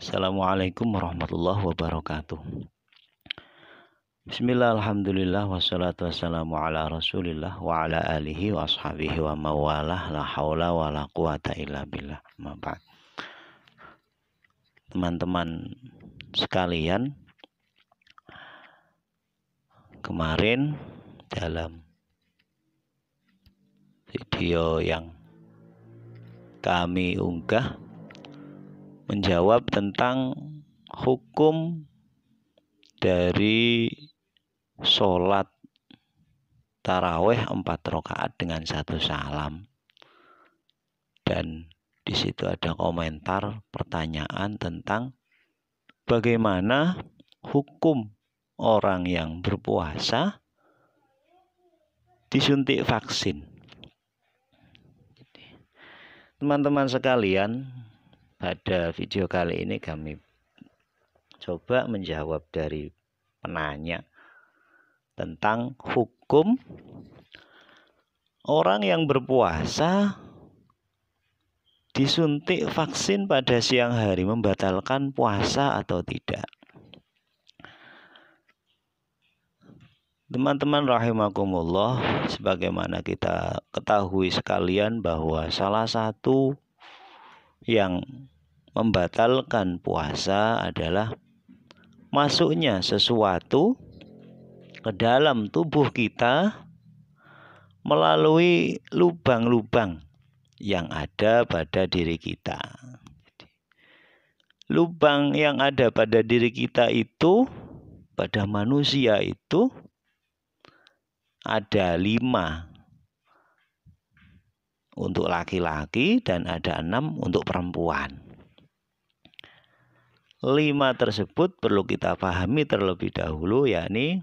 Assalamualaikum warahmatullahi wabarakatuh. Bismillah, alhamdulillah, wassalatu wassalamu ala rasulillah wa ala alihi wa ashabihi wa mawalah, la hawla wa la quwata illa billah. Teman-teman sekalian, kemarin dalam video yang kami unggah menjawab tentang hukum dari sholat taraweh 4 rakaat dengan 1 salam, dan di situ ada komentar pertanyaan tentang bagaimana hukum orang yang berpuasa disuntik vaksin. Teman-teman sekalian, pada video kali ini kami coba menjawab dari penanya tentang hukum orang yang berpuasa disuntik vaksin pada siang hari membatalkan puasa atau tidak. Teman-teman rahimakumullah, sebagaimana kita ketahui sekalian bahwa salah satu yang membatalkan puasa adalah masuknya sesuatu ke dalam tubuh kita melalui lubang-lubang yang ada pada diri kita. Lubang yang ada pada diri kita itu, pada manusia itu ada 5 untuk laki-laki dan ada 6 untuk perempuan. 5 tersebut perlu kita pahami terlebih dahulu, yakni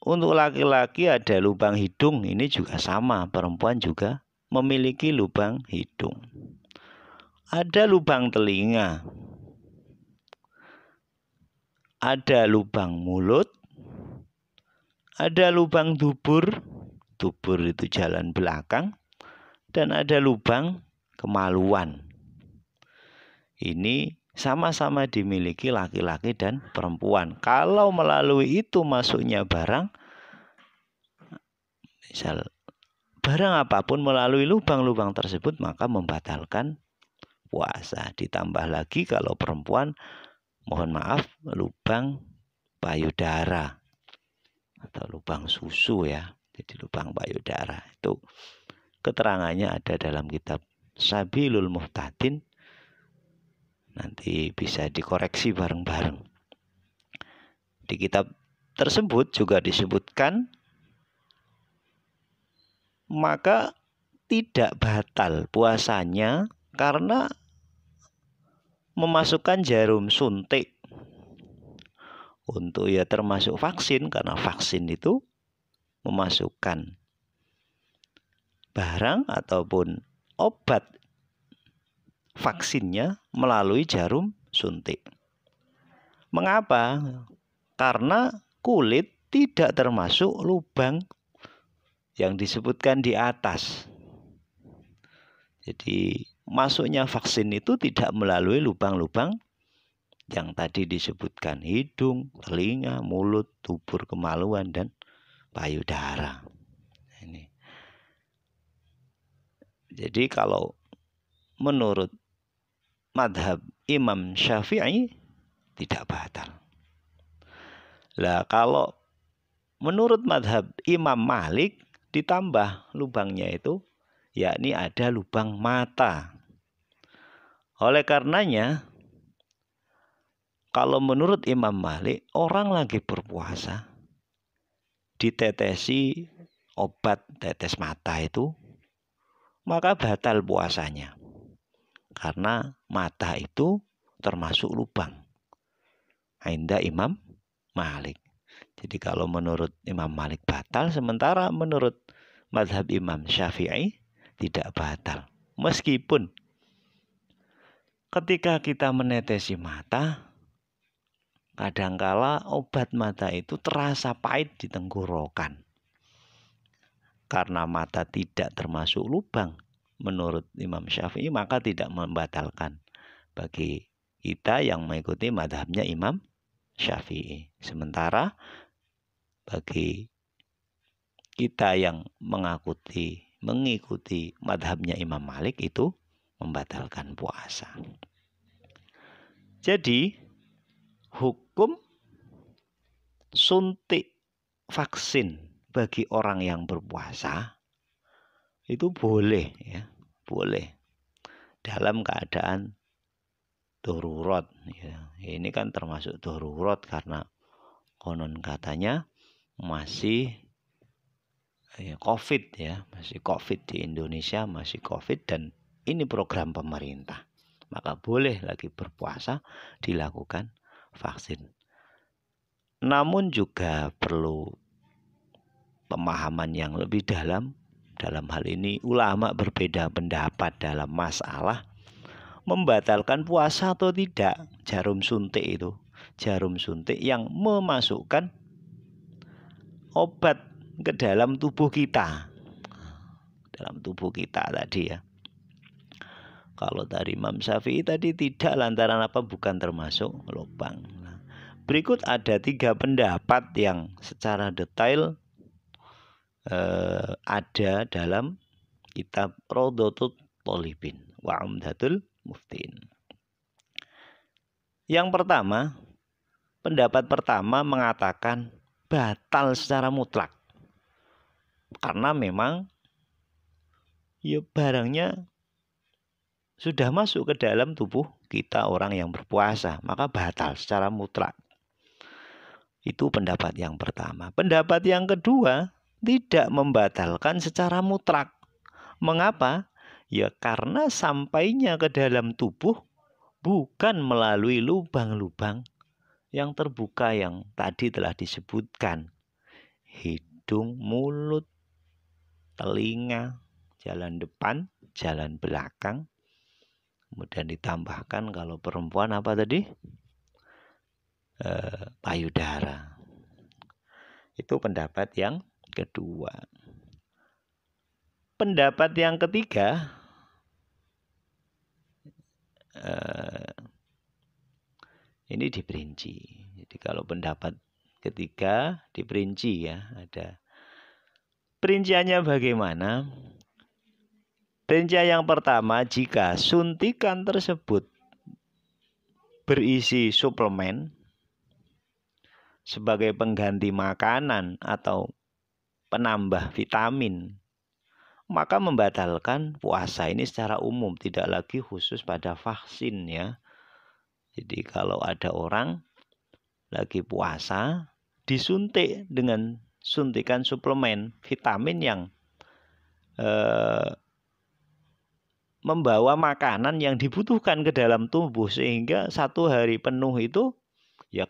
untuk laki-laki ada lubang hidung, ini juga sama, perempuan juga memiliki lubang hidung. Ada lubang telinga, ada lubang mulut, ada lubang dubur, dubur itu jalan belakang, dan ada lubang kemaluan. Ini sama-sama dimiliki laki-laki dan perempuan. Kalau melalui itu masuknya barang, misal barang apapun melalui lubang-lubang tersebut, maka membatalkan puasa. Ditambah lagi kalau perempuan, mohon maaf, lubang payudara atau lubang susu ya. Jadi lubang payudara itu keterangannya ada dalam kitab Sabilul Muhtadin. Nanti bisa dikoreksi bareng-bareng. Di kitab tersebut juga disebutkan maka tidak batal puasanya karena memasukkan jarum suntik untuk ya termasuk vaksin, karena vaksin itu memasukkan barang ataupun obat vaksinnya melalui jarum suntik. Mengapa? Karena kulit tidak termasuk lubang yang disebutkan di atas. Jadi masuknya vaksin itu tidak melalui lubang-lubang yang tadi disebutkan, hidung, telinga, mulut, dubur, kemaluan, dan payudara. Ini. Jadi kalau menurut madhab Imam Syafi'i tidak batal. Lah kalau menurut madhab Imam Malik ditambah lubangnya itu, yakni ada lubang mata. Oleh karenanya, kalau menurut Imam Malik, orang lagi berpuasa ditetesi obat tetes mata itu, maka batal puasanya. Karena mata itu termasuk lubang. Inda Imam Malik. Jadi kalau menurut Imam Malik batal, sementara menurut mazhab Imam Syafi'i tidak batal. Meskipun ketika kita menetesi mata, kadangkala obat mata itu terasa pahit di tenggorokan. Karena mata tidak termasuk lubang menurut Imam Syafi'i maka tidak membatalkan bagi kita yang mengikuti madhabnya Imam Syafi'i. Sementara bagi kita yang mengikuti madhabnya Imam Malik itu membatalkan puasa. Jadi hukum suntik vaksin bagi orang yang berpuasa itu boleh, ya, boleh dalam keadaan darurat. Ya. Ini kan termasuk darurat karena konon katanya masih COVID, ya, masih COVID di Indonesia, masih COVID dan ini program pemerintah. Maka boleh lagi berpuasa dilakukan vaksin. Namun juga perlu pemahaman yang lebih dalam hal ini. Ulama berbeda pendapat dalam masalah membatalkan puasa atau tidak. Jarum suntik itu, jarum suntik yang memasukkan obat ke dalam tubuh kita, tadi, ya. Kalau dari Imam Syafi'i tadi tidak, lantaran apa? Bukan termasuk lubang. Berikut ada 3 pendapat yang secara detail ada dalam kitab Raudhatut Thalibin wa Umdatul Muftiin. Yang pertama, pendapat pertama mengatakan batal secara mutlak. Karena memang ya barangnya sudah masuk ke dalam tubuh kita orang yang berpuasa, maka batal secara mutlak. Itu pendapat yang pertama. Pendapat yang kedua, tidak membatalkan secara mutlak. Mengapa? Ya karena sampainya ke dalam tubuh bukan melalui lubang-lubang yang terbuka yang tadi telah disebutkan. Hidung, mulut, telinga, jalan depan, jalan belakang. Kemudian ditambahkan kalau perempuan apa tadi? Payudara. Itu pendapat yang kedua. Pendapat yang ketiga, ini diperinci. Jadi kalau pendapat ketiga diperinci, ya, ada perinciannya bagaimana? Perincian yang pertama, jika suntikan tersebut berisi suplemen sebagai pengganti makanan atau penambah vitamin, maka membatalkan puasa ini secara umum, tidak lagi khusus pada vaksin, ya. Jadi kalau ada orang lagi puasa disuntik dengan suntikan suplemen vitamin yang membawa makanan yang dibutuhkan ke dalam tubuh sehingga 1 hari penuh itu ya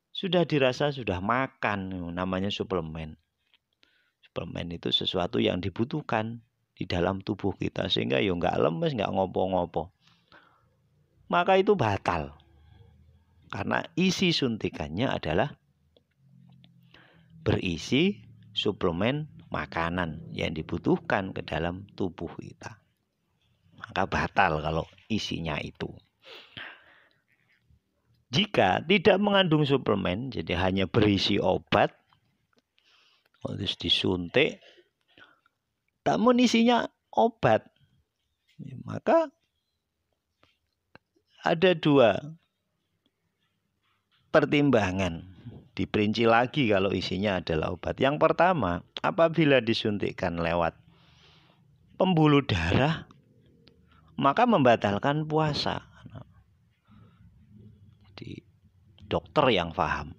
sudah dirasa sudah makan, namanya suplemen. Suplemen itu sesuatu yang dibutuhkan di dalam tubuh kita sehingga ya nggak lemes, nggak ngopo-ngopo. Maka itu batal. Karena isi suntikannya adalah berisi suplemen makanan yang dibutuhkan ke dalam tubuh kita. Maka batal kalau isinya itu. Jika tidak mengandung suplemen, jadi hanya berisi obat, terus disuntik, namun isinya obat, maka ada 2 pertimbangan. Diperinci lagi kalau isinya adalah obat. Yang pertama, apabila disuntikkan lewat pembuluh darah, maka membatalkan puasa. Jadi dokter yang paham.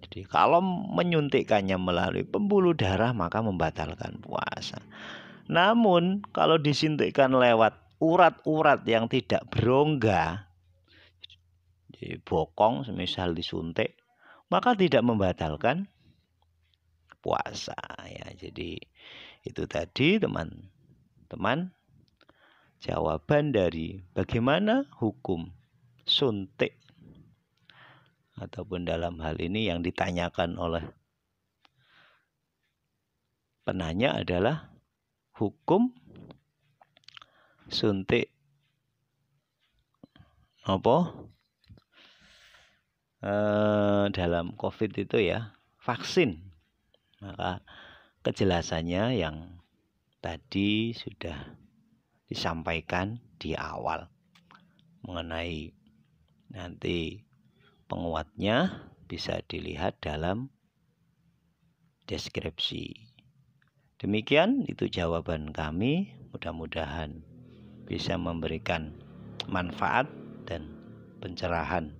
Jadi kalau menyuntikkannya melalui pembuluh darah maka membatalkan puasa. Namun kalau disuntikkan lewat urat-urat yang tidak berongga, jadi bokong semisal disuntik, maka tidak membatalkan puasa, ya. Jadi itu tadi teman-teman jawaban dari bagaimana hukum suntik, ataupun dalam hal ini yang ditanyakan oleh penanya adalah hukum suntik dalam COVID itu ya, vaksin. Maka kejelasannya yang tadi sudah disampaikan di awal mengenai nanti penguatnya bisa dilihat dalam deskripsi. Demikian itu jawaban kami, mudah-mudahan bisa memberikan manfaat dan pencerahan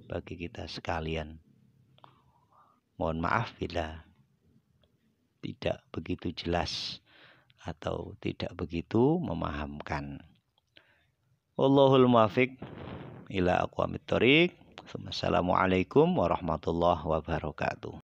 bagi kita sekalian. Mohon maaf bila tidak begitu jelas atau tidak begitu memahamkan. Wallahul muwaffiq ila aqwamit thoriq. Assalamualaikum warahmatullahi wabarakatuh.